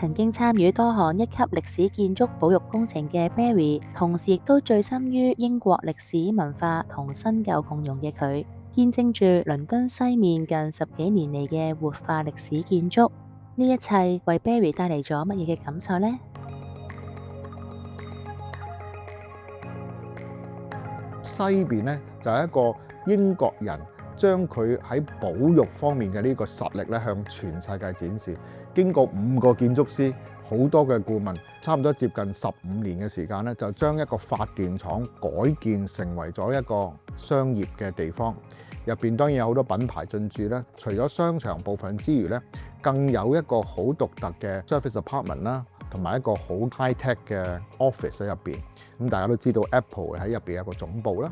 曾經參與多項一級歷史建築保育工程嘅 Barry， 同時亦都醉心於英國歷史文化同新舊共融嘅佢，見證住倫敦西面近10幾年嚟嘅活化歷史建築。呢一切為 Barry 帶嚟咗乜嘢嘅感受呢？西邊咧就係一個英國人將佢喺保育方面嘅呢個實力咧向全世界展示。經過5個建築師、好多嘅顧問，差唔多接近15年嘅時間咧，就將一個發電廠改建成為咗一個商業嘅地方。入邊當然有好多品牌進駐啦，除咗商場部分之餘咧，更有一個好獨特嘅 service apartment 啦，同埋一個好 high tech 嘅 office 喺入邊。咁大家都知道 Apple 喺入邊有個總部啦。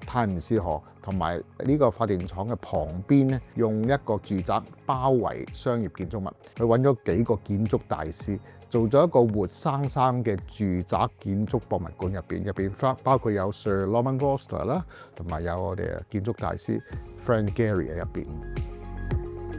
泰晤士河同埋呢個發電廠嘅旁邊咧，用一個住宅包圍商業建築物。佢揾咗幾個建築大師，做咗一個活生生嘅住宅建築博物館。入邊包括有 Sir Norman Foster 啦，同埋有我哋嘅建築大師 Frank Gehry 喺入邊。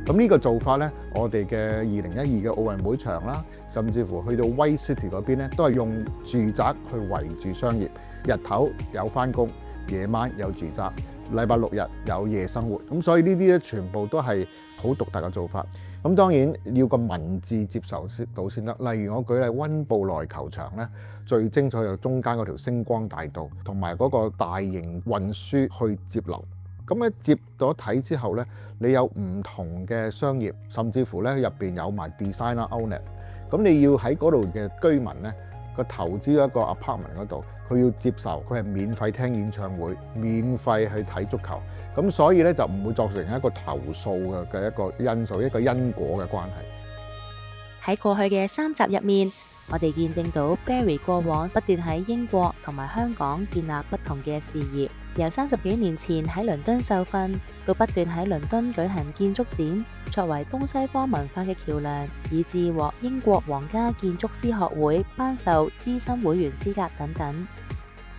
咁呢個做法咧，我哋嘅2012嘅奧運會場啦，甚至乎去到 White City 嗰邊咧，都係用住宅去圍住商業。日頭有返工，夜晚有住宅，禮拜6日有夜生活。咁所以呢啲咧，全部都係好獨特嘅做法。咁當然要個文字接受到先得。例如我舉例溫布萊球場咧，最精彩就中間嗰條星光大道，同埋嗰個大型運輸去接流。咁咧接咗睇之後咧，你有唔同嘅商業，甚至乎咧入邊有埋 designer outlet。咁你要喺嗰度嘅居民咧，個投資一個 apartment 嗰度，佢要接受佢係免費聽演唱會，免費去睇足球。咁所以咧就唔會造成一個投訴嘅一個因素，一個因果嘅關係。喺過去嘅3集入面，我哋見證到 Barry 過往不斷喺英國同埋香港建立不同嘅事業，由30幾年前喺倫敦受訓，到不斷喺倫敦舉行建築展，作為東西方文化嘅橋樑，以至獲英國皇家建築師學會頒授資深會員資格等等。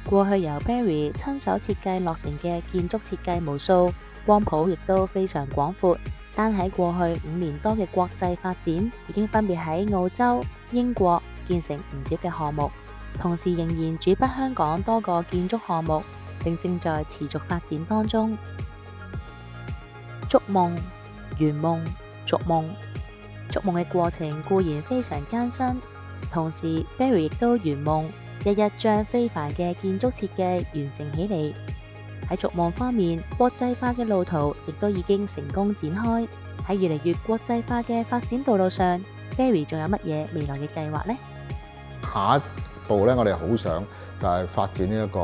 過去由 Barry 親手設計落成嘅建築設計無數，光譜亦都非常廣闊。單喺過去5年多嘅國際發展，已經分別喺澳洲、英國建成唔少嘅項目，同時仍然主筆香港多個建築項目，並正在持續發展當中。築夢、圓夢、續夢。築夢嘅過程固然非常艱辛，同時 Barry 亦都圓夢，日日將非凡嘅建築設計完成起嚟。喺築夢方面，國際化嘅路途亦都已經成功展開。喺越嚟越國際化嘅發展道路上， Barry 仲有乜嘢未來嘅計劃呢？下一步咧，我哋好想就係發展呢一個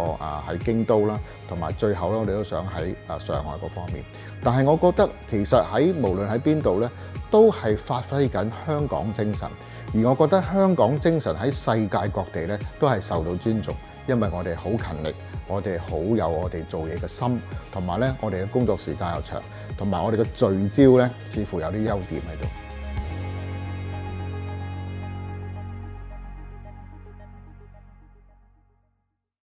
喺京都啦，同埋最後咧，我哋都想喺上海嗰方面。但係我覺得其實喺無論喺邊度咧，都係發揮緊香港精神。而我覺得香港精神喺世界各地咧都係受到尊重，因為我哋好勤力，我哋好有我哋做嘢嘅心，同埋咧我哋嘅工作時間又長，同埋我哋嘅聚焦咧似乎有啲優點喺度。